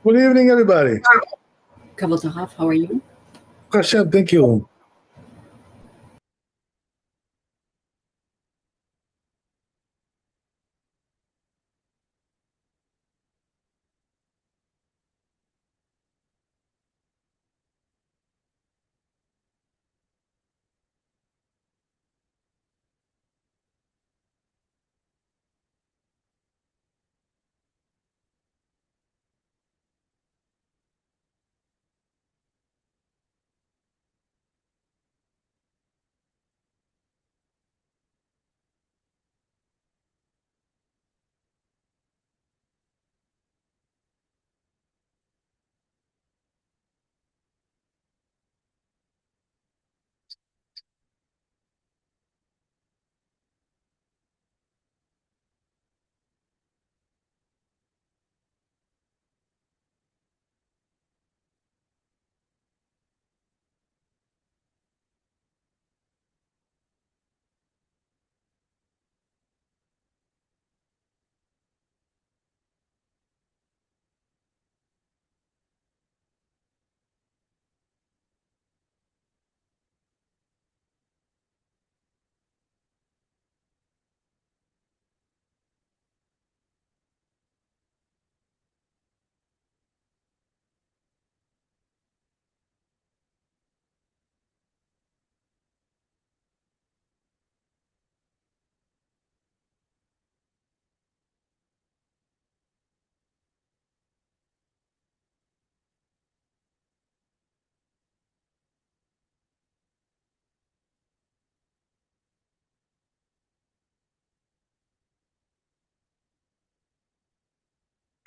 Good evening, everybody. Kavod Harav, how are you? Hashem, thank you.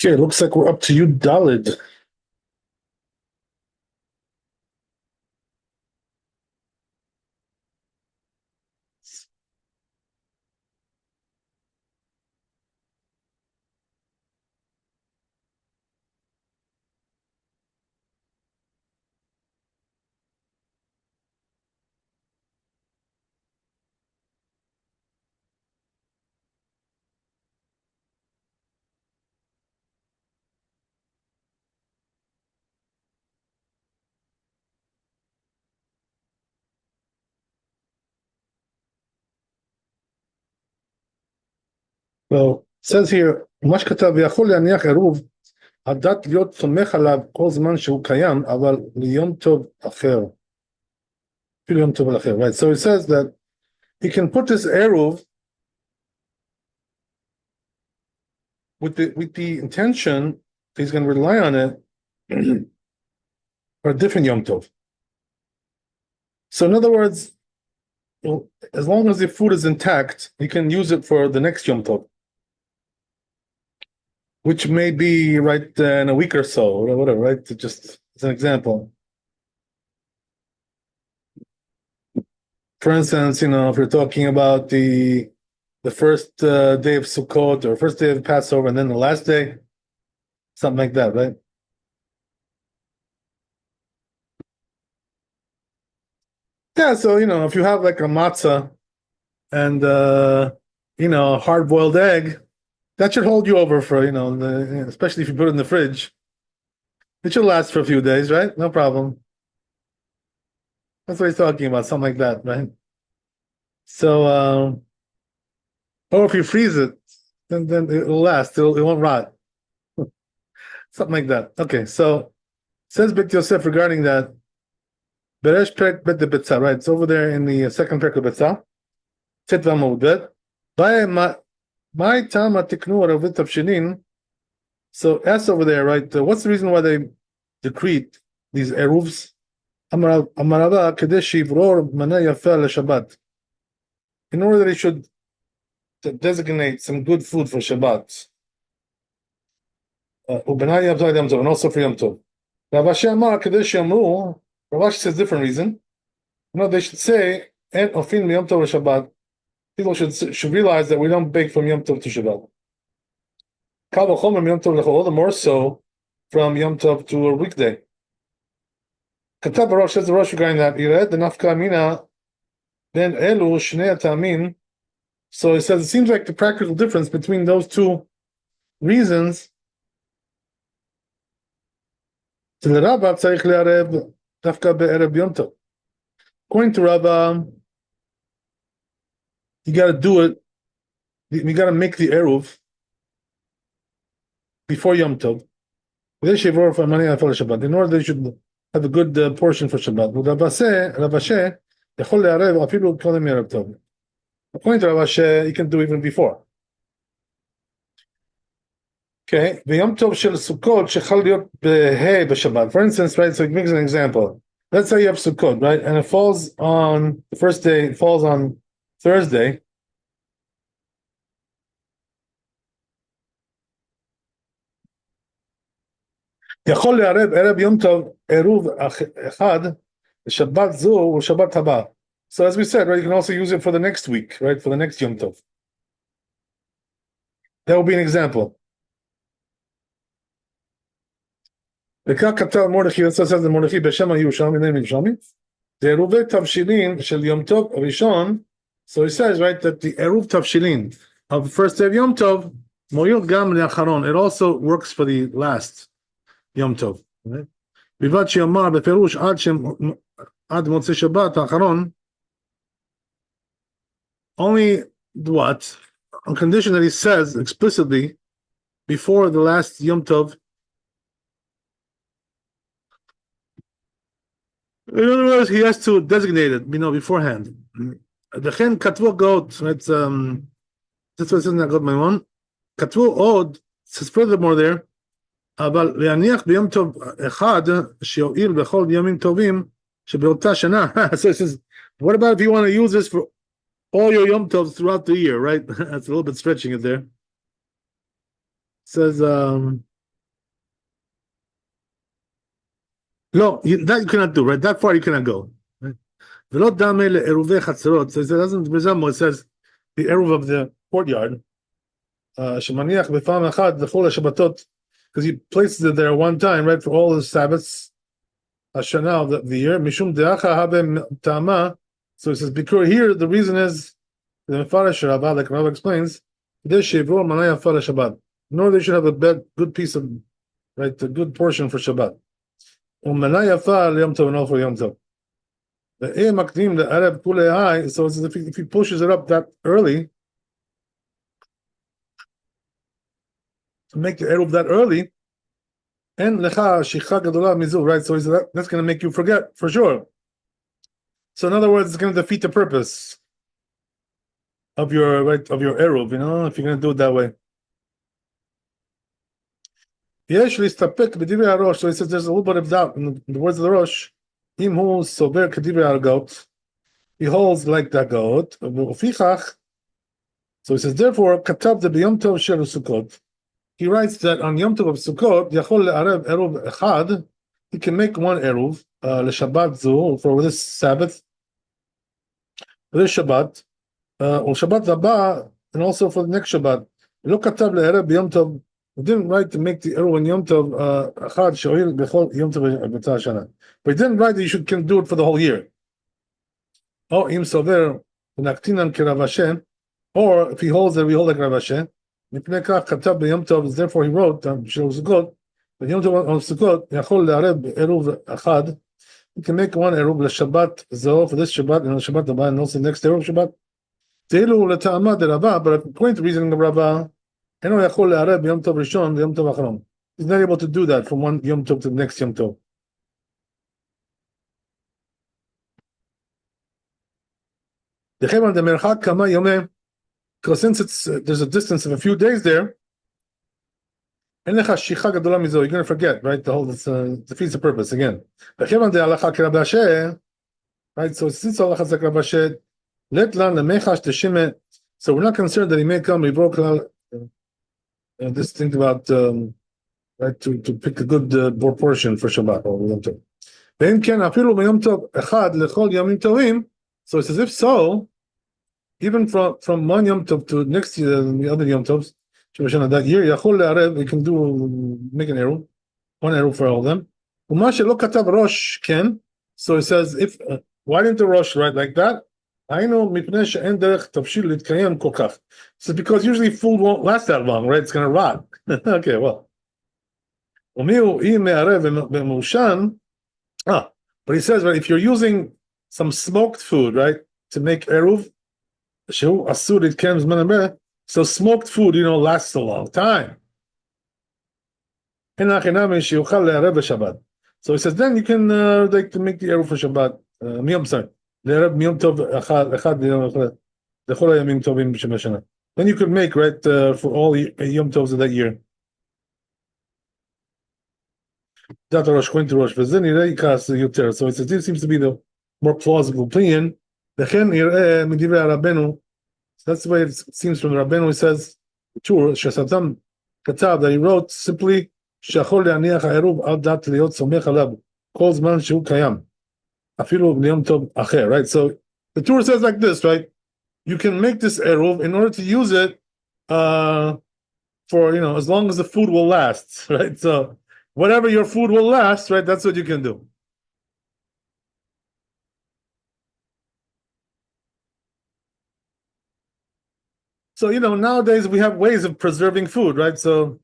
Okay, looks like we're up to you, Dalid. Well, it says here, מה שכתב, ויכול להניח עירוב, הדת להיות סומך עליו כל זמן שהוא קיים, אבל ליום טוב אחר. אפילו יום טוב אחר, right? So it says that he can put this eruv with the intention he's going to rely on it for a different yom tov. So in other words, as long as the food is intact, you can use it for the next yom tov, which may be right in a week or so, or whatever, right? Just as an example. For instance, if you're talking about the first day of Sukkot or first day of Passover and then the last day, something like that, right? Yeah, so if you have like a matzah and a hard-boiled egg, that should hold you over for especially if you put it in the fridge. It should last for a few days, right? No problem. That's what he's talking about, something like that, right? So, or if you freeze it, then it'll last. It won't rot. Something like that. Okay, so says Bet Yosef regarding that. Beresh Perek Bet the Betzah, right? It's over there in the second Perek of Betzah. Tet V'amud Bet. My Tama Tiknu Aravit Avshinin. So S over there, right? What's the reason why they decreed these eruvs? Amarava Kadesh Yivror Mana Yafa LeShabbat. In order that he should designate some good food for Shabbat. And also for Yom Tov. Ravashi Amar Kadesh Yamru. Ravashi says different reason. They should say, "En ofin Yom Tov Shabbat." People should realize that we don't bake from Yom Tov to Shabbat. Kal v'chomer Yom Tov l'chol, all the more so from Yom Tov to a weekday. Katav Baruch says the Rosh regarding that. Yired the nafka amina ben elu shnei atamin. So it says it seems like the practical difference between those two reasons אצל רבא צריך לערב דווקא בערב יום טוב. According to Rabbi, you got to do it. You got to make the eruv before Yom Tov. In order they should have a good portion for Shabbat. According to Rabbi, you can do even before. Okay, ויום טוב של סוכות שחל להיות בה' בשבת. For instance, right, so it makes an example. Let's say you have Sukkot, right, and it falls on the first day, it falls on Thursday. יכול לערב ערב יום טוב עירוב אחד לשבת זו ולשבת הבא. So as we said, right, you can also use it for the next week, right, for the next Yom Tov. That will be an example. וכך כתב מרדכי, זה says מרדכי בשם הירושלמי, name ירושלמי, זה עירובי תבשילין של יום טוב הראשון. So he says, right, that the עירוב תבשילין of the first day of Yom Tov מועיל גם לאחרון. It also works for the last Yom Tov. בלבד שיאמר בפירוש עד מוצאי שבת האחרון, only what? On condition that he says explicitly before the last Yom Tov. In other words, he has to designate it, beforehand. לכן כתבו הגאות, that's what it says in הגאות מימון, כתבו עוד, says furthermore there, אבל להניח ביום טוב אחד שיועיל בכל ימים טובים שבאותה שנה. So it says, what about if you want to use this for all your Yom Tovs throughout the year, right? That's a little bit stretching it there. It says, no, that you cannot do, right? That far you cannot go. ולא דמה לעירובי חצרות. So it doesn't resemble, it says, the עירוב of the courtyard, שמניח בפעם אחת לכל השבתות, because he places it there one time, right, for all the Sabbaths, Hashanah of the year. Mishum de'acha habe ta'ama. So it says, because here the reason is the Mefarish Rabbi, like Rabbi explains, in order they should have a good piece of, right, a good portion for Shabbat. Yom Tov and all for Yom Tov. So it's as if he pushes it up that early, to make the eruv that early, and lecha shicha gadola mizu, right? So that's going to make you forget for sure. So in other words, it's going to defeat the purpose of your eruv, if you're going to do it that way. Yesh listapek b'divrei harosh. So he says there's a little bit of doubt in the words of the Rosh. Im hu sober k'divrei hagot. He holds like that goat. Ufichach. So he says therefore katav the b'yom tov shel Sukkot. He writes that on Yom Tov of Sukkot, Yachol le'arev eruv echad, he can make one eruv leShabbat zu, for this Sabbath, for this Shabbat, or Shabbat haba, and also for the next Shabbat. Lo katav le'arev b'Yom Tov. He didn't write to make the eruv on Yom Tov echad she'oil b'chol Yom Tov b'tzah shana. But he didn't write that you can do it for the whole year. Oh, im sover v'naktinan k'Rav Hashem, or if he holds that we hold like Rav Hashem. Therefore he wrote Sukkot, but Yom Tov on Sukkot Yachol le'arev eruv achad. You can make one eruv leShabbat zo for this Shabbat and Shabbat haba, and also the next eruv Shabbat. Teilu leTa'ama de Rabba, but according to reasoning of Rabba, Eno Yachol le'arev Yom Tov Rishon Yom Tov Acharon. He's not able to do that from one Yom Tov to the next Yom Tov. Dechevan de merchak kama yomeh. Because since there's a distance of a few days there, you're going to forget, right? The whole defeats the purpose again. Right? So since Allah has like Rabbi, so we're not concerned that he may come. We broke this thing about right to pick a good portion for Shabbat or Yom Tov. So it's as if so. Even from one Yom Tov to next year, the other Yom Tovs, that year, Yachol le'arev, you can make an eruv, one eruv for all of them. Lo katav Rosh ken. So it says, why didn't the Rosh write like that? I know mipnei she'en derech tavshil litkayem kol kach. So because usually food won't last that long, right? It's going to rot. Okay, well. But he says, right, if you're using some smoked food, right, to make eruv, so smoked food, lasts a long time. So he says, then you can like to make the eruv for Shabbat. Sorry, then you could make, right, for all the Yom Tovs of that year. So it says this seems to be the more plausible opinion. So that's the way it seems from the Rabbeinu. He says, that he wrote simply, right? So the Torah says like this, right? You can make this eruv in order to use it for, as long as the food will last, right? So whatever your food will last, right? That's what you can do. So, nowadays we have ways of preserving food, right? So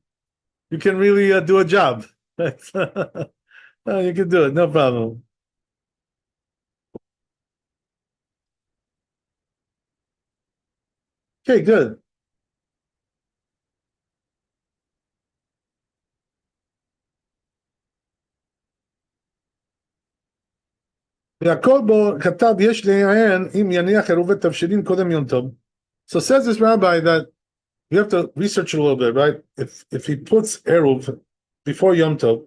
you can really do a job, right? You can do it, no problem. Okay, good. So says this rabbi that you have to research a little bit, right? If he puts eruv before Yom Tov,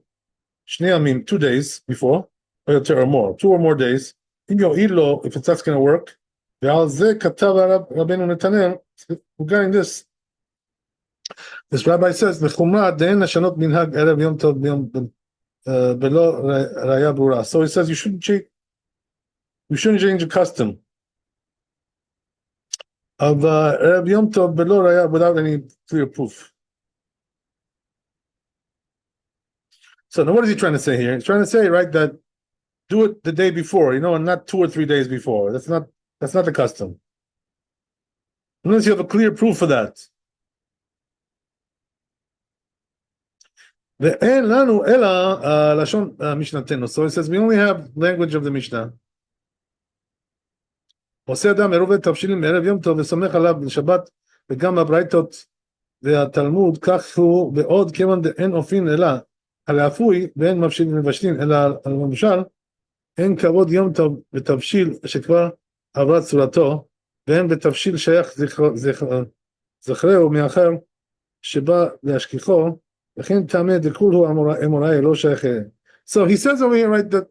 Shnei Amim, 2 days before, or more, 2 or more days, if it's that's going to work, regarding this rabbi says, so he says you shouldn't change the custom of Erev Yom Tov below Raya without any clear proof. So now what is he trying to say here? He's trying to say, right, that do it the day before, and not 2 or 3 days before. That's not the custom. Unless you have a clear proof for that. So it says we only have language of the Mishnah. עושה אדם עירובי תבשילים בערב יום טוב וסומך עליו לשבת וגם הברייתות והתלמוד, כך הוא בעוד כיוון אין אופין אלא על האפוי ואין מבשלים אלא על הממשל, אין כבוד יום טוב בתבשיל שכבר עברה צורתו, ואין בתבשיל שייך זכרהו מאחר שבא להשכיחו, וכן טעמי דכולהו אמוראי לא שייך. So he says over here, right, that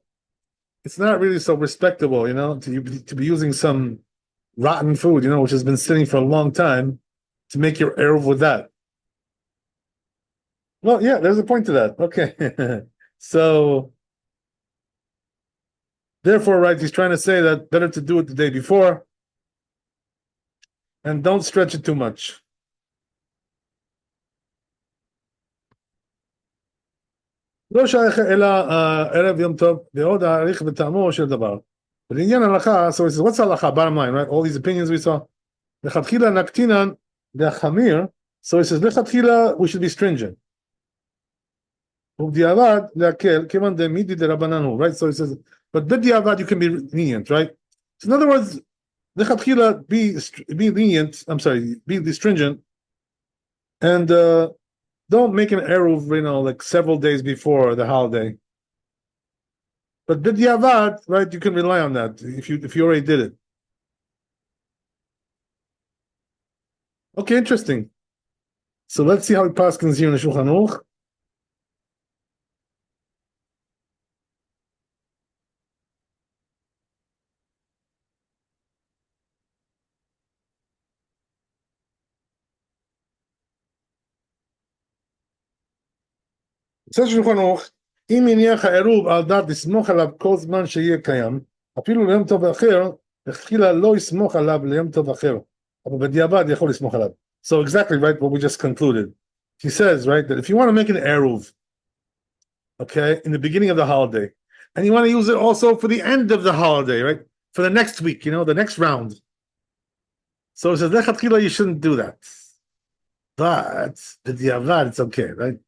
it's not really so respectable, to be using some rotten food, which has been sitting for a long time, to make your eruv with that. Well, yeah, there's a point to that. Okay. So, therefore, right, he's trying to say that better to do it the day before, and don't stretch it too much. לא שייך אלא ערב יום טוב ועוד העריך בטעמו של דבר. ולעניין הלכה, so he says, what's הלכה? Bottom line, right? All these opinions we saw. לכתחילה נקטינן והחמיר, so he says, לכתחילה we should be stringent. ובדיעבד להקל, כיוון דמידי דרבנן הוא, right? So he says, but בדיעבד you can be lenient, right? So in other words, לכתחילה be lenient, be stringent, and don't make an eruv, like several days before the holiday. But b'diavad, right, you can rely on that if you already did it. Okay, interesting. So let's see how it paskins here in the Shulchan Aruch. says Shulchan Aruch, אם הניח העירוב על דעת לסמוך עליו כל זמן שיהיה קיים, אפילו ליום טוב אחר, לכתחילה לא יסמוך עליו ליום טוב אחר, אבל בדיעבד יכול לסמוך עליו. So exactly, right, what we just concluded. He says, right, that if you want to make an eruv, okay, in the beginning of the holiday, and you want to use it also for the end of the holiday, right, for the next week, the next round. So it says, lechatchila, you shouldn't do that. But b'diavad, it's okay, right?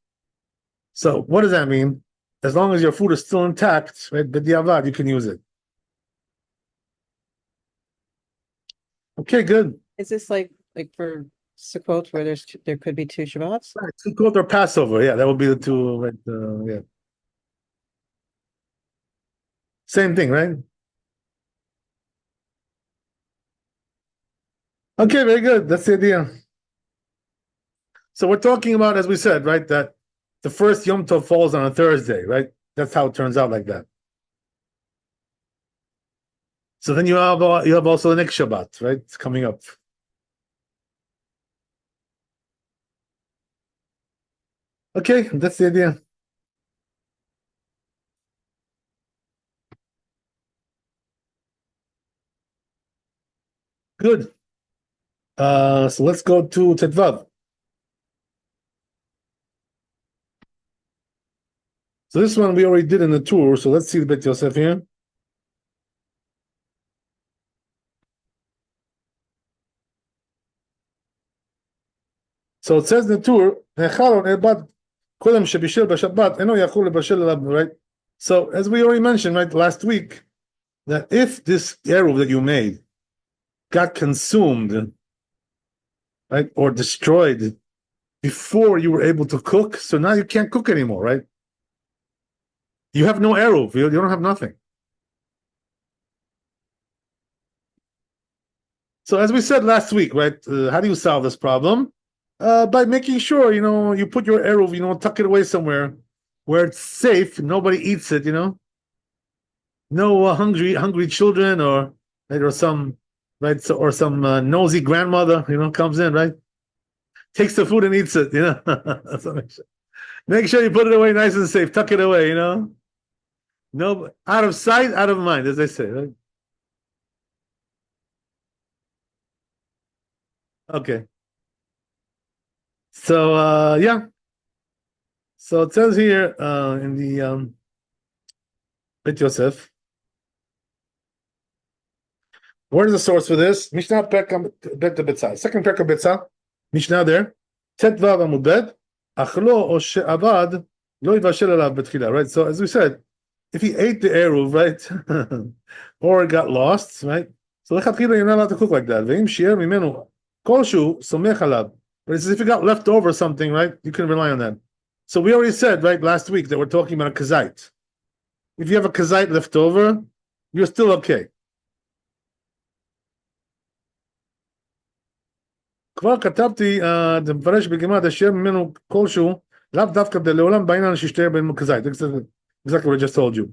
So what does that mean? As long as your food is still intact, right? B'diavad, you can use it. Okay, good. Is this like for Sukkot where there could be two Shabbats? Right. Sukkot or Passover, yeah, that would be the two. Right, yeah, same thing, right? Okay, very good. That's the idea. So we're talking about, as we said, right, that the first Yom Tov falls on a Thursday, right? That's how it turns out like that. So then you have also the next Shabbat, right? It's coming up. Okay, that's the idea. Good. So let's go to Tetvav. So this one we already did in the tour. So let's see the Bet Yosef here. So it says in the tour, right? So as we already mentioned, right, last week, that if this eruv that you made got consumed, right, or destroyed before you were able to cook, so now you can't cook anymore, right? You have no eruv, you don't have nothing. So as we said last week, right, how do you solve this problem? By making sure, you put your eruv, tuck it away somewhere where it's safe, nobody eats it, no hungry children or right, or some right, so, or some nosy grandmother, comes in, right, takes the food and eats it, So make sure you put it away nice and safe, tuck it away, no, out of sight, out of mind, as they say, right? Okay. So yeah. So it says here in the Bet Yosef. Where's the source for this? Mishnah Perka Bet Betzah. Second Perka Betzah. Mishnah there. Tet Vav Amud Bet. Achlo o she'avad lo yivashel alav betchila. Right. So as we said, if he ate the eruv, right, or it got lost, right. So lechatchila you're not allowed to cook like that. Ve'im she'er mimenu kolshu somech alav. But it says if you got left over something, right, you can rely on that. So we already said, right, last week that we're talking about a kazait. If you have a kazait left over, you're still okay. כבר כתבתי, זה מפרש בגמרא, אשר ממנו כלשהו, לאו דווקא לעולם בעניין שישתהר בין כזית. Exactly what I just told you.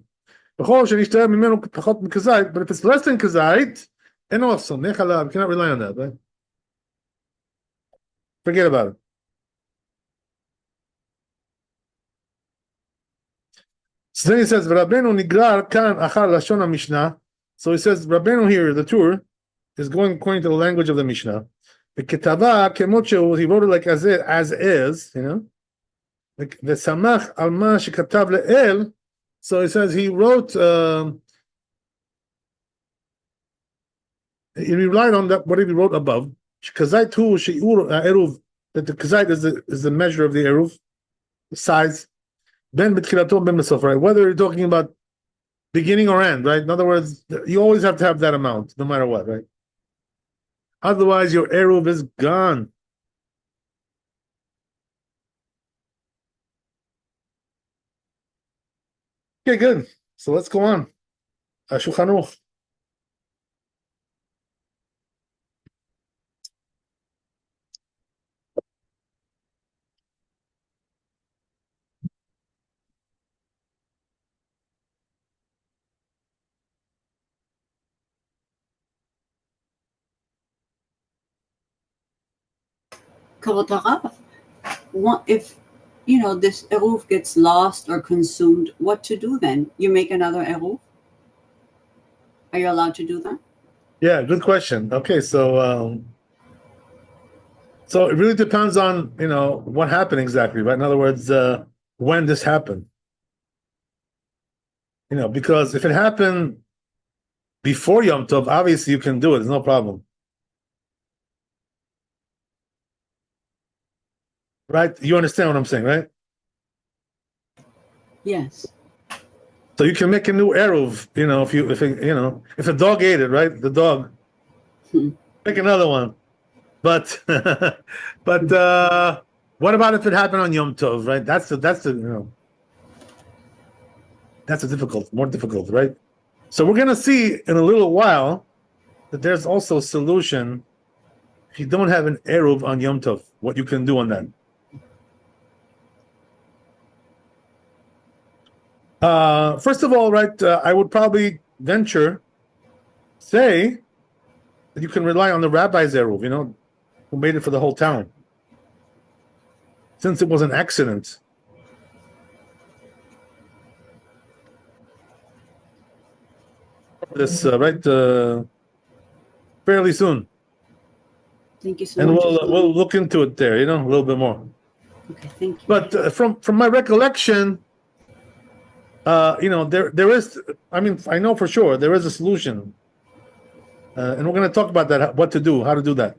בכל שנשתהר ממנו פחות מכזית, but if it's less than כזית, אינו סומך עליו, you cannot rely on that, right? Forget about it. So then he says, Rabbeinu nigrar kan achar lashon HaMishnah. So he says, Rabbeinu here, the tour, is going according to the language of the Mishnah. The Ketava Kemoche, he wrote it like as is, The Samach al ma shekatav le'el. So he says he wrote, he relied on that what he wrote above. Kazait hu she'ur eruv, that the kazait is the measure of the eruv, the size. Ben betchilato ben besof, right? Whether you're talking about beginning or end, right? In other words, you always have to have that amount, no matter what, right? Otherwise, your eruv is gone. Okay, good. So let's go on. Shulchan Aruch. Kavod Harav, if this eruv gets lost or consumed, what to do then? You make another eruv? Are you allowed to do that? Yeah, good question. Okay, so it really depends on what happened exactly, right? In other words, when this happened. Because if it happened before Yom Tov, obviously you can do it. There's no problem. Right? You understand what I'm saying, right? Yes. So you can make a new eruv, if a dog ate it, right? The dog, Hmm. make another one. But what about if it happened on Yom Tov, right? That's more difficult, right? So we're gonna see in a little while that there's also a solution if you don't have an eruv on Yom Tov, what you can do on that. First of all, right, I would probably say that you can rely on the rabbi's eruv, who made it for the whole town, since it was an accident. This right fairly soon, Thank you so and much. we'll look into it there, a little bit more. Okay, thank you. But from my recollection, there is. I mean, I know for sure there is a solution, and we're going to talk about that. What to do, how to do that.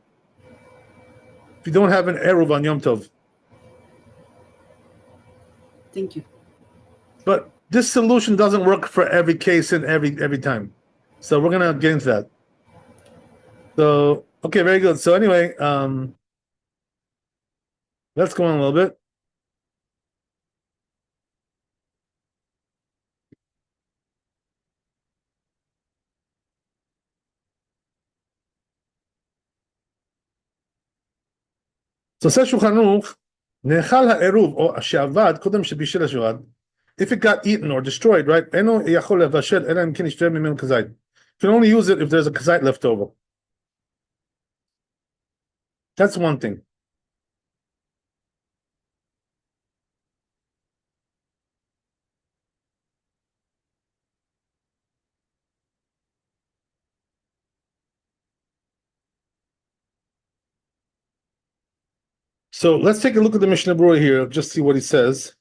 If you don't have an eruv on Yom Tov, Thank you. but this solution doesn't work for every case and every time. So we're going to get into that. So okay, very good. So anyway, let's go on a little bit. So says Shulchan Aruch, נאכל העירוב או שאבד קודם שבישל השבת, if it got eaten or destroyed, right? אינו יכול לבשל אלא אם כן ישתרר ממנו כזית. You can only use it if there's a kazite left over. That's one thing. So let's take a look at the Mishnah Berurah here, just see what he says.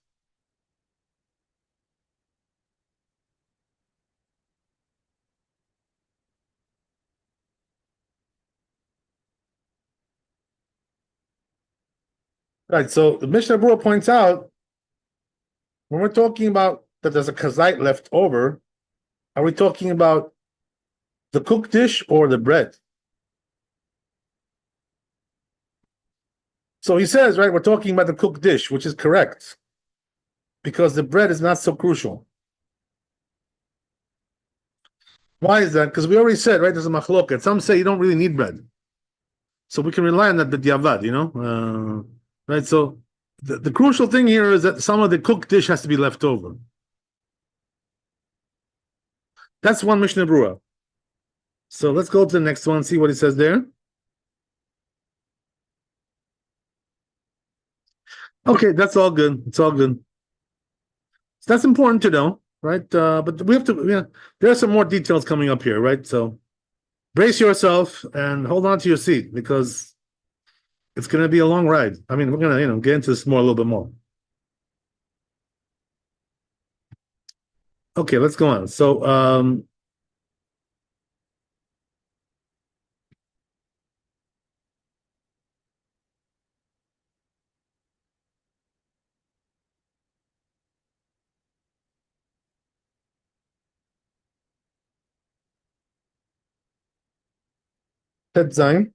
Right, so the Mishnah Berurah points out, when we're talking about that there's a kazite left over, are we talking about the cooked dish or the bread? So he says, right, we're talking about the cooked dish, which is correct, because the bread is not so crucial. Why is that? Because we already said, right, there's a machloket. Some say you don't really need bread. So we can rely on that b'diavad, right? So the crucial thing here is that some of the cooked dish has to be left over. That's one Mishnah Berurah. So let's go to the next one, see what he says there. Okay, that's all good. It's all good. So that's important to know, right? But we have to, there are some more details coming up here, right? So brace yourself and hold on to your seat because it's going to be a long ride. I mean, we're going to, get into this more a little bit more. Okay, let's go on. So, Tet Zayin.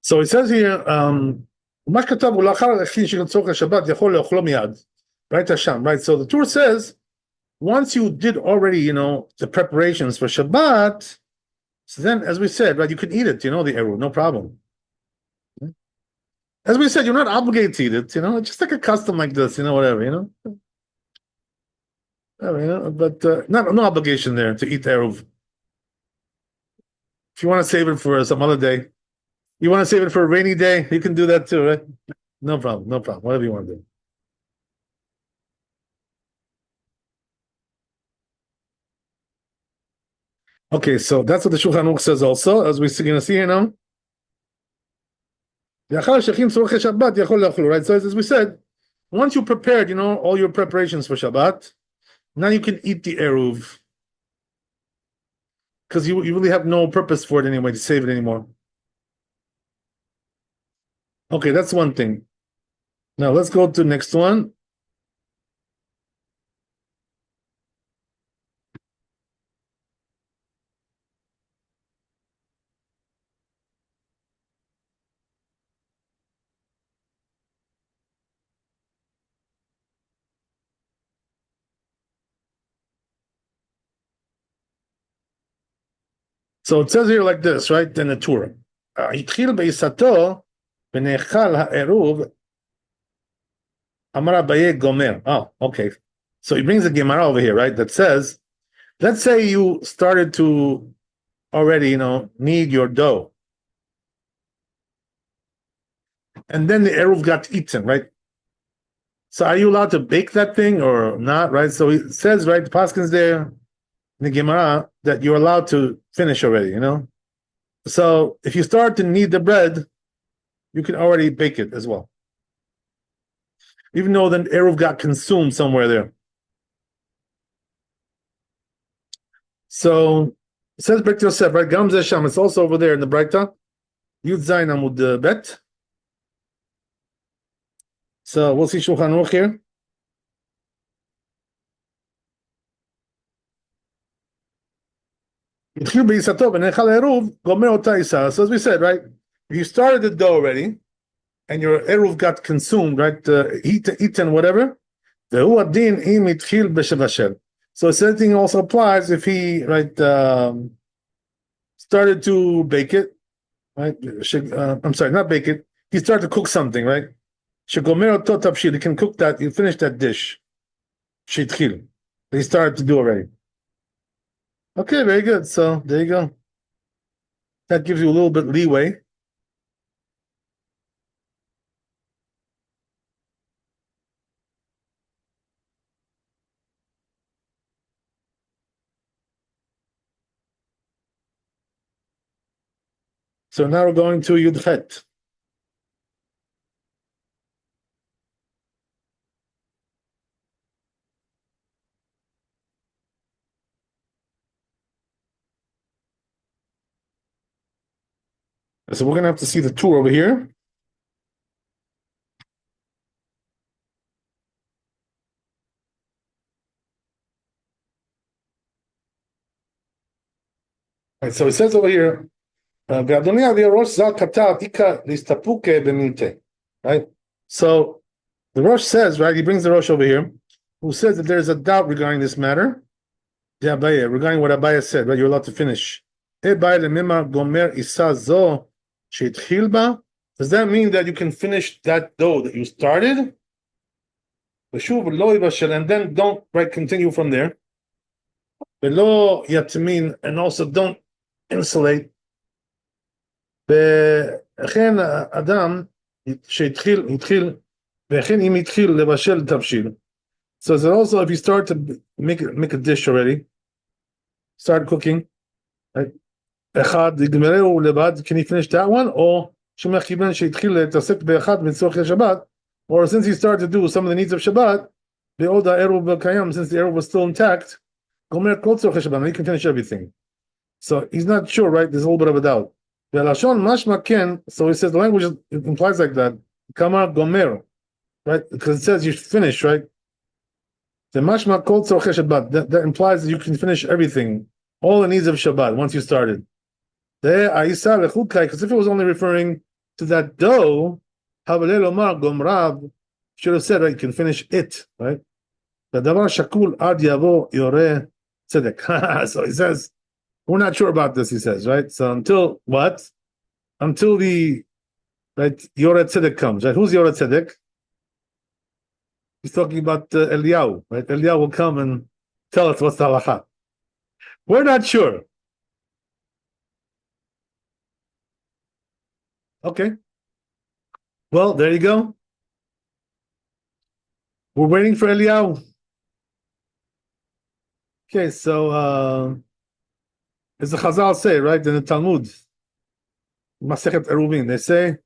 So it says here, מה שכתב הוא לאחר הכין שצורך השבת יכול לאכלו מיד. Right, Hashem, right? So the Torah says, once you did already, the preparations for Shabbat, so then, as we said, right, you can eat it, the eruv, no problem. As we said, you're not obligated to eat it, just like a custom like this, whatever, but no obligation there to eat eruv. If you want to save it for some other day, you want to save it for a rainy day, you can do that too, right? No problem, whatever you want to do. Okay, so that's what the Shulchan Aruch says also, as we're going to see here now. Right? So as we said, once you prepared, all your preparations for Shabbat, now you can eat the eruv because you really have no purpose for it anyway to save it anymore. Okay, that's one thing. Now let's go to the next one. So it says here like this, right? In the Torah. התחיל בעיסתו ונאכל העירוב, אמר אביי גומר. Oh, okay. So he brings the Gemara over here, right? That says, let's say you started to already, knead your dough. And then the eruv got eaten, right? So are you allowed to bake that thing or not, right? So it says, right, the Paskin's there in the Gemara that you're allowed to finish already, So if you start to knead the bread, you can already bake it as well. Even though the eruv got consumed somewhere there. So it says Brit Yosef, right? Gam Zeh Sham, it's also over there in the Braita. Yud Zayin Amud Bet. So we'll see Shulchan Aruch here. So as we said, right? If you started the dough already, and your eruv got consumed, right? Eaten, whatever. So the same thing also applies if he, right, started to bake it, right? I'm sorry, not bake it. He started to cook something, right? He can cook that. You finish that dish. He started to do already. Okay, very good. So there you go. That gives you a little bit leeway. So now we're going to Yudchet. So we're going to have to see the tour over here. All right, so it says over here, right? So the Rosh says, right? He brings the Rosh over here, who says that there's a doubt regarding this matter. Regarding what Abaya said, right? You're allowed to finish. Does that mean that you can finish that dough that you started? And then don't, right, continue from there. And also don't insulate. וכן אדם שהתחיל לבשל תבשיל. So that also if you start to make a dish already, start cooking, right? אחד יגמרהו לבד, can he finish that one? Or שמח כיוון שהתחיל להתעסק באחד מצורכי שבת, or since he started to do some of the needs of Shabbat, בעוד הערב קיים, since the Eruv was still intact, גומר כל צורכי שבת, he can finish everything. So he's not sure, right? There's a little bit of a doubt. So he says the language implies like that. Kama gomer, right? Because it says you finish, right? The mashma kol tzorchei Shabbat. That implies that you can finish everything, all the needs of Shabbat once you started. Because if it was only referring to that dough, should have said, right? You can finish it, right? So he says, we're not sure about this, he says, right? So until what? Until the, right, Yoret Tzedek comes, right? Who's Yoret Tzedek? He's talking about Eliyahu, right? Eliyahu will come and tell us what's the halacha. We're not sure. Okay. Well, there you go. We're waiting for Eliyahu. Okay, so as the Chazal say, right, in the Talmud, Masechet Eruvin, they say,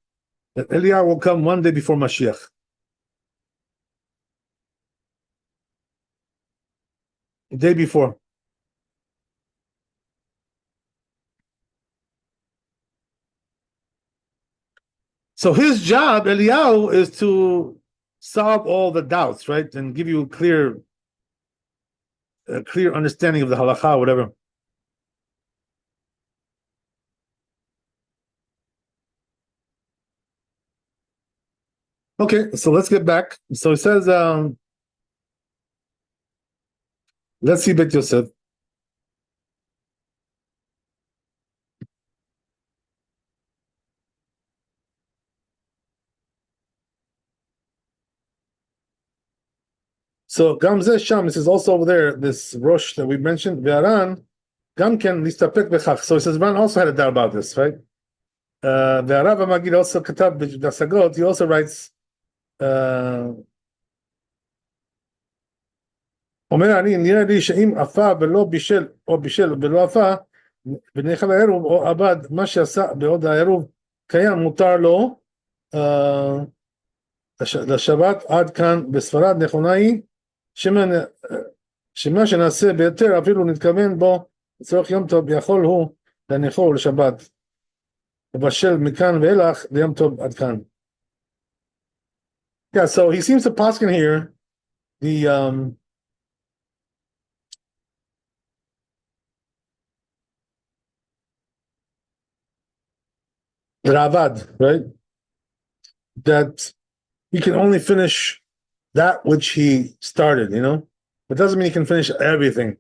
that Eliyahu will come one day before Mashiach. The day before. So his job, Eliyahu, is to solve all the doubts, right, and give you a clear understanding of the halakha, whatever. Okay, so let's get back. So it says, let's see Bet Yosef. So Gamzeh Sham, this is also over there, this Rosh that we mentioned, Ve'aran, Gamken Listapek Bechach. So it says Ran also had a doubt about this, right? Ve'arav Magid also Katab B'Dasagot, he also writes, אומר אני, נראה לי שאם עפה ולא בישל, או בישל ולא עפה, ונאכל הערוב או עבד, מה שעשה בעוד הערוב קיים, מותר לו לשבת עד כאן. בספרד נכונה היא שמה שנעשה ביותר אפילו נתכוון בו לצורך יום טוב, יכול הוא להניחו לשבת ובשל מכאן ואילך ליום טוב עד כאן. Yeah, so he seems to paskin here the Ravad, right? That he can only finish that which he started, you know? It doesn't mean he can finish everything.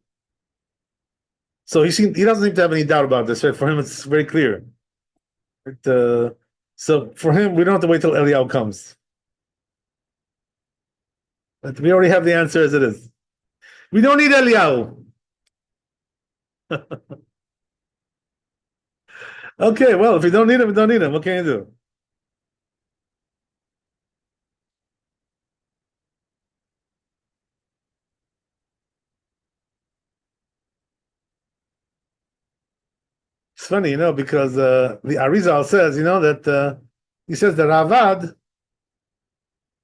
So he doesn't seem to have any doubt about this, right? For him, it's very clear. So for him, we don't have to wait till Eliyahu comes. But we already have the answer as it is. We don't need Eliyahu. Okay, well, if you don't need him, we don't need him. What can you do? It's funny, you know, because the Arizal says, you know, that he says that Ravad,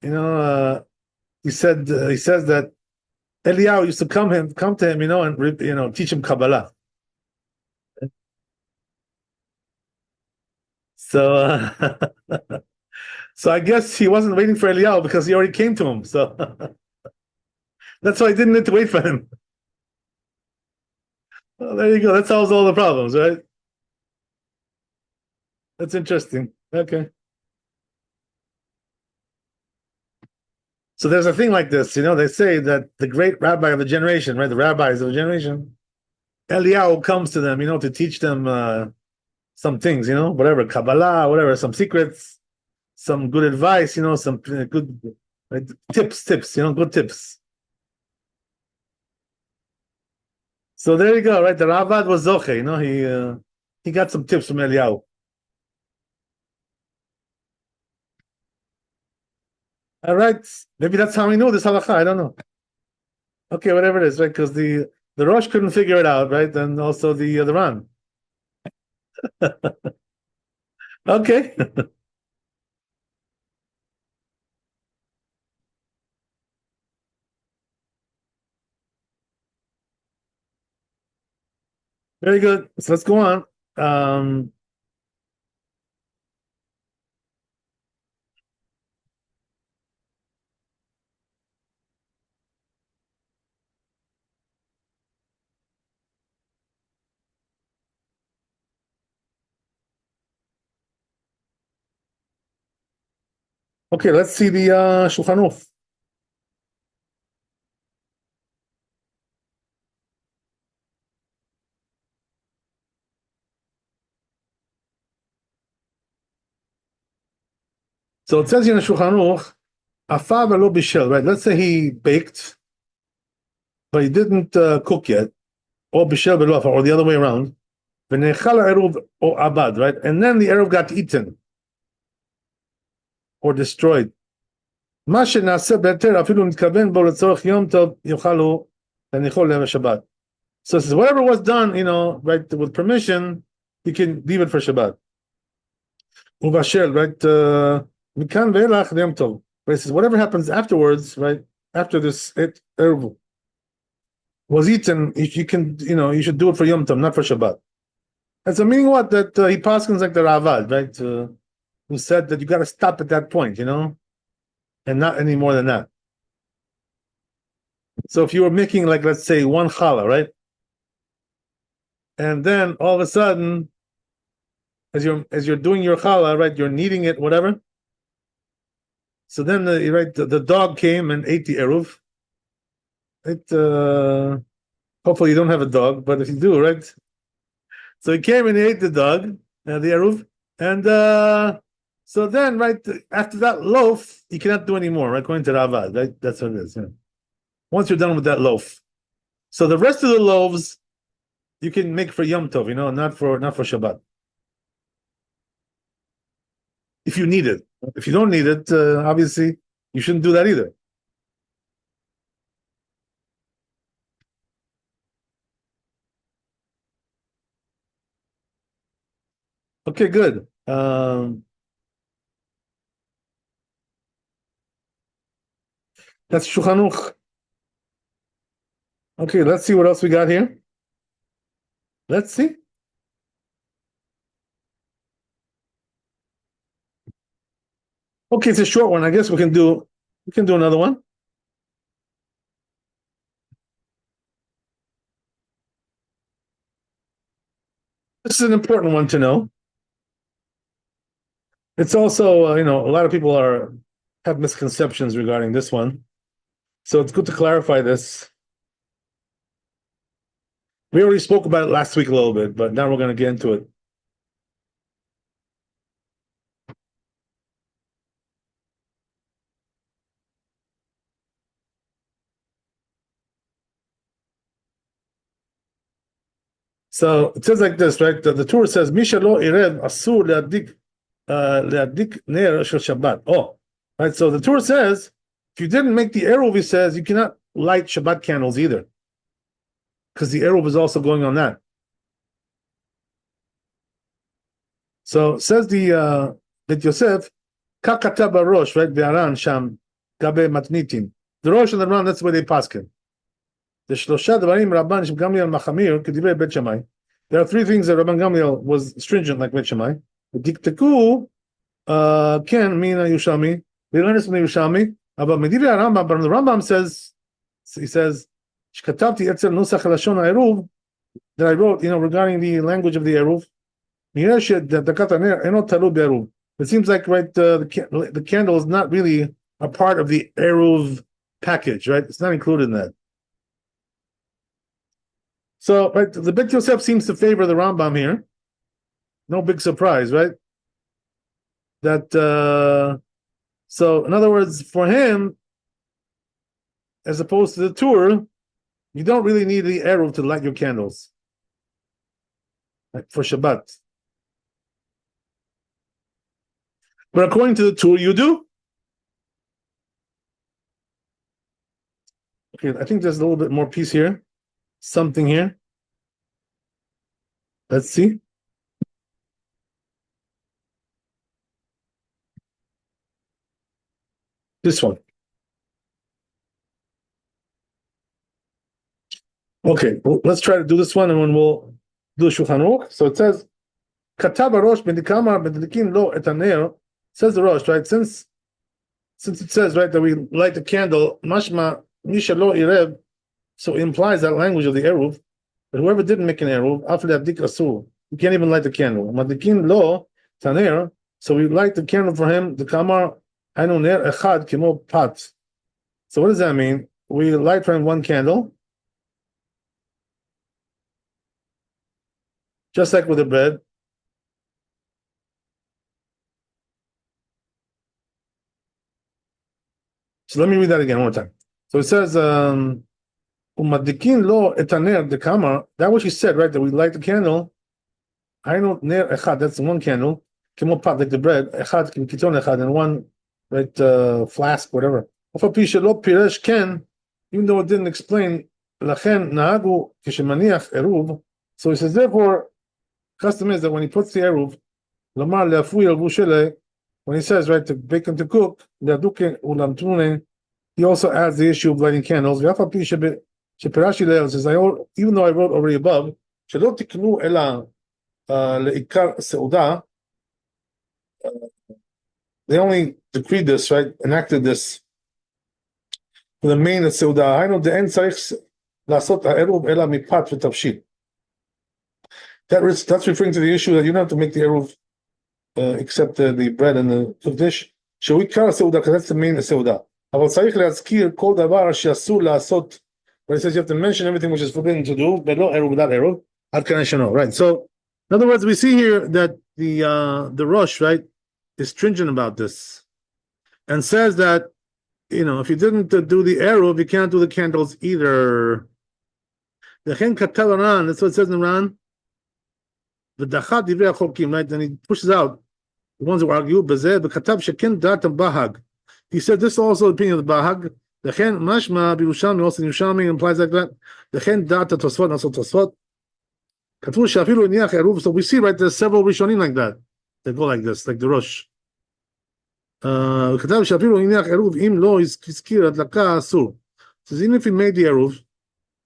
you know, he says that Eliyahu used to come to him, you know, and teach him Kabbalah. So, so I guess he wasn't waiting for Eliyahu because he already came to him. So that's why he didn't need to wait for him. Well, there you go. That solves all the problems, right? That's interesting. Okay. So there's a thing like this, you know, they say that the great rabbi of the generation, right, the rabbis of the generation, Eliyahu comes to them, you know, to teach them some things, you know, whatever, Kabbalah, whatever, some secrets, some good advice, you know, some good tips, you know, good tips. So there you go, right? The Ravad was Zoche, you know, he got some tips from Eliyahu. All right, maybe that's how we know this halakha. I don't know. Okay, whatever it is, right? Because the Rosh couldn't figure it out, right? And also the Ran. Okay. Very good. So let's go on. Okay, let's see the Shulchan Aruch. So it says in the Shulchan Aruch, Afa v'lo bishel, right? Let's say he baked, but he didn't cook yet, or bishel v'lo afa, or the other way around. V'nechal eruv or abad, right? And then the eruv got eaten or destroyed. מה שנעשה בהיתר אפילו נתכוון בו לצורך יום טוב יאכלו להניחו לערב Shabbat. So it says whatever was done, you know, right, with permission, you can leave it for Shabbat. Ubashel, right? Mikan ve'elach Yom Tov. But it says whatever happens afterwards, right? After this eruv was eaten, if you can, you should do it for Yom Tov, not for Shabbat. That's a meaning what that he paskins like the Ravad, right? Who said that you got to stop at that point, and not any more than that. So if you were making like let's say one challah, right, and then all of a sudden, as you're doing your challah, right, you're kneading it, whatever. So then the dog came and ate the eruv. Hopefully you don't have a dog, but if you do, right? So he came and he ate the dog, the eruv, and so then right after that loaf, you cannot do any more, right? According to Ravad, right? That's what it is. Yeah. Once you're done with that loaf, so the rest of the loaves you can make for Yom Tov, not for Shabbat. If you need it. If you don't need it, obviously you shouldn't do that either. Okay, good. That's Shulchan Aruch. Okay, let's see what else we got here. Let's see. Okay, it's a short one. I guess we can do another one. This is an important one to know. It's also, a lot of people have misconceptions regarding this one. So it's good to clarify this. We already spoke about it last week a little bit, but now we're going to get into it. So it says like this, right? The Torah says, "Misha lo irev asur leadik ner shel Shabbat." Oh, right. So the Torah says, if you didn't make the eruv, he says you cannot light Shabbat candles either, because the eruv is also going on that. So it says that Yosef, kakata barosh, right? Be'aran sham gabe matnitin. The Rosh and the Ran, that's where they paskin. The shlosha dvarim Rabban Shem Gamliel machamir k'divrei Bet Shammai. There are three things that Rabban Gamliel was stringent like Bet Shammai. Diktaku ken mina Yushami. They learn this from the Yushami. But Medivrei Rambam, but the Rambam says, he says, shkatavti etzel nusach lashon ha'eruv, that I wrote, regarding the language of the eruv. It seems like the candle is not really a part of the eruv package, right? It's not included in that. So, right, the Bet Yosef seems to favor the Rambam here. No big surprise, right? That so, in other words, for him, as opposed to the Torah, you don't really need the eruv to light your candles, like for Shabbat. But according to the Torah, you do. Okay, I think there's a little bit more piece here. Something here. Let's see. This one. Okay, well, let's try to do this one, and then we'll do Shulchan Aruch. So it says, "Katab Rosh b'dikamar b'dikin lo etaner." Says the Rosh, right? Since it says, right, that we light the candle, mashma misha lo irev, so it implies that language of the eruv. But whoever didn't make an eruv, after that dik asur, you can't even light the candle. Madikin lo taner, so we light the candle for him. The kamar anu ner echad kimo pat. So what does that mean? We light for him one candle, just like with the bread. So let me read that again one more time. So it says, "Umadikin lo etaner the kamar." That what she said, right? That we light the candle. I know ner echad. That's one candle. Kimo pot like the bread. Echad kiton echad, and one right flask, whatever. Piresh ken, even though it didn't explain lachen nahagu kishemaniach eruv. So he says, therefore, custom is that when he puts the eruv, Lamar le'afui al vushele, when he says, right, to bake and to cook, le'aduke ulamtrune, he also adds the issue of lighting candles. V'afa pi shepirashi le'el says, even though I wrote already above, shelo tiknu ela le'ikar seuda, they only decreed this, right, enacted this for the main seuda. I know the end tzarich la'asot ha'eruv ela mipat v'tavshil. That's referring to the issue that you don't have to make the eruv except the bread and the cooked dish. Shewikar seuda, because that's the main seuda. אבל צריך להזכיר כל דבר שאסור לעשות. But it says you have to mention everything which is forbidden to do, but no eruv, without eruv. Ad kan shano. Right. So, in other words, we see here that the Rosh, right, is stringent about this, and says that if you didn't do the eruv, you can't do the candles either. That's what it says in Ran. Right, and he pushes out the ones who argue. He said this is also the opinion of the Bahag. The Chen Mashma Birushalmi also Yerushalmi implies like that. The Chen Data Tosfot also Tosfot. Katu Shafiru Niach Eruv. So we see right there's several Rishonim like that. They go like this, like the Rosh. Katav Shafiru Niach Eruv Im Lo Iskir Adlaka Asur. Says even if he made the Eruv,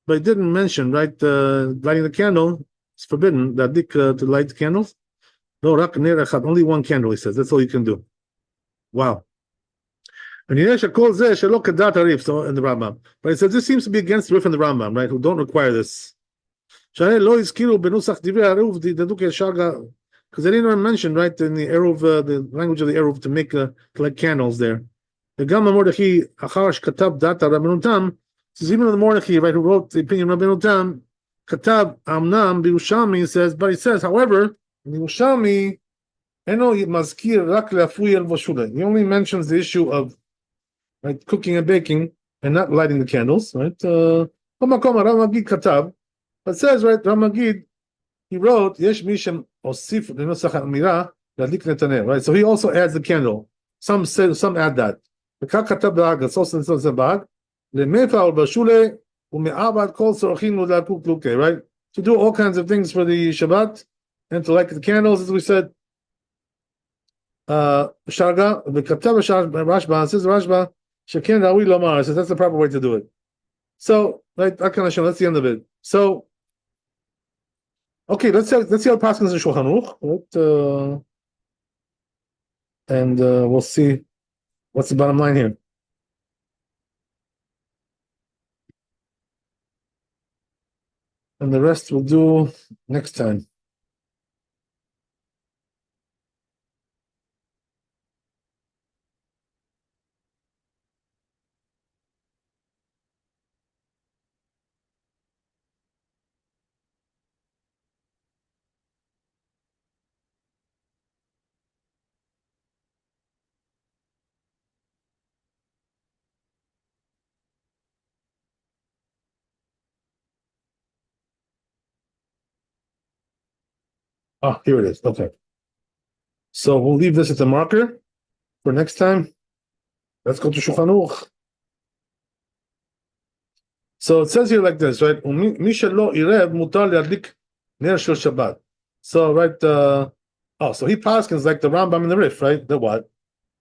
but he didn't mention right lighting the candle. It's forbidden that to light the candles. No, only one candle. He says that's all you can do. Wow. And so in the Rambam, but it says this seems to be against the Rif and the Rambam, right? Who don't require this. Because they didn't even mention right in the Eruv, the language of the Eruv to make like candles there. The Gamma Mordechai Acharash Katab Data Rabbeinu Tam says even the Mordechai, right, who wrote the opinion of Rabbeinu Tam, Katab Amnam Birushalmi says, but he says, however, in Yerushalmi, he only mentions the issue of right cooking and baking and not lighting the candles, right? But it says, right, Ramagid, he wrote, Yesh Mishem Osif Amira, right? So he also adds the candle. Some add that. It's also in the bag. Right? To do all kinds of things for the Shabbat and to light the candles, as we said. Sharga, the Katab Rashba says Rashba, Shekin Rawi Lomar says that's the proper way to do it. So, right, that's the end of it. So, okay, let's see how it passes in Shulchan Aruch, right? And we'll see what's the bottom line here. And the rest we'll do next time. Ah, here it is. Okay. So we'll leave this as a marker for next time. Let's go to Shulchan Aruch. So it says here like this, right? So, right, so he paskins like the Rambam in the Rif, right? The what?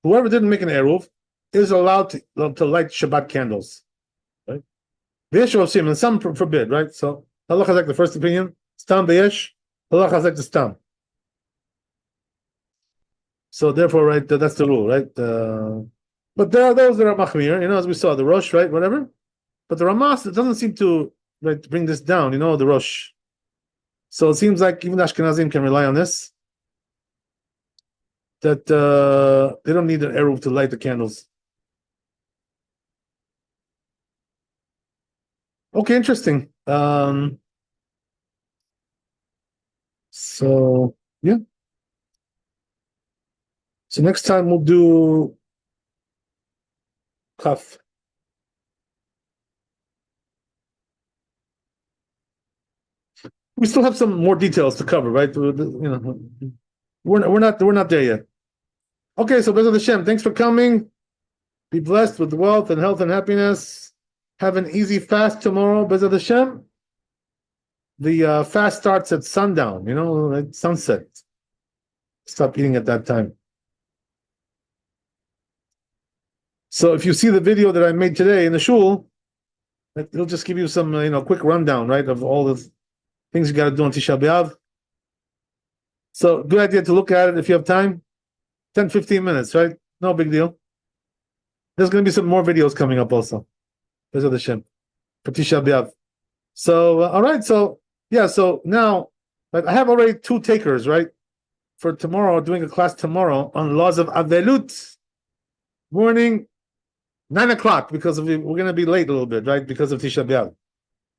Whoever didn't make an eruv is allowed to light Shabbat candles, right? And some forbid, right? So halacha is like the first opinion. Stam beyesh. Halacha is like the stam. So therefore, right, that's the rule, right? But there are those that are machmir, as we saw the Rosh, right, whatever. But the Ramas, it doesn't seem to bring this down, the Rosh. So it seems like even Ashkenazim can rely on this, that they don't need an eruv to light the candles. Okay, interesting. So, yeah. So next time we'll do Kaf. We still have some more details to cover, right? We're not there yet. Okay, so Bezrat Hashem, thanks for coming. Be blessed with wealth and health and happiness. Have an easy fast tomorrow, Bezrat Hashem. The fast starts at sundown, at sunset. stop eating at that time. So if you see the video that I made today in the shul, it'll just give you some, quick rundown, right, of all the things you got to do on Tisha B'Av. So good idea to look at it if you have time. 10, 15 minutes, right? No big deal. There's going to be some more videos coming up also. There's other Shem for Tisha B'Av. So, all right. So, yeah. So now, I have already 2 takers, right? For tomorrow, doing a class tomorrow on laws of Avelut. Morning, 9 o'clock, because we're going to be late a little bit, right? Because of Tisha B'Av.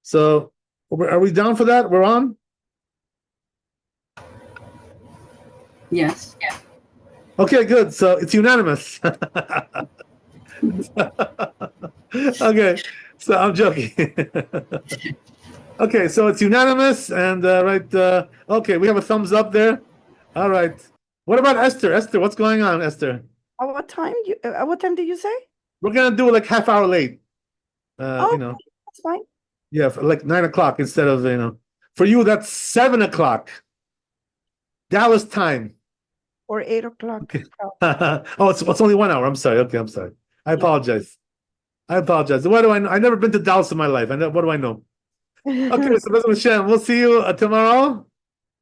So, are we down for that? We're on? Yes. Okay, good. So it's unanimous. Okay, so I'm joking. Okay, so it's unanimous, and okay, we have a thumbs up there. All right. What about Esther? Esther, what's going on, Esther? What time did you say? We're gonna do like half hour late. Oh, that's fine. Yeah, for like 9 o'clock instead of for you that's 7 o'clock. Dallas time. Or 8 o'clock. Oh, it's only 1 hour. I'm sorry. Okay, I'm sorry. I apologize. What do I know? I've never been to Dallas in my life. What do I know? Okay, so Bezrat Hashem, we'll see you tomorrow.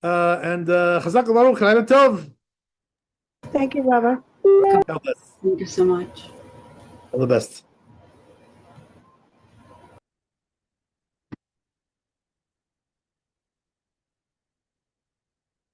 And Chazak Baruch, Laila Tov. Thank you, Rabbi. God bless. Thank you so much. All the best.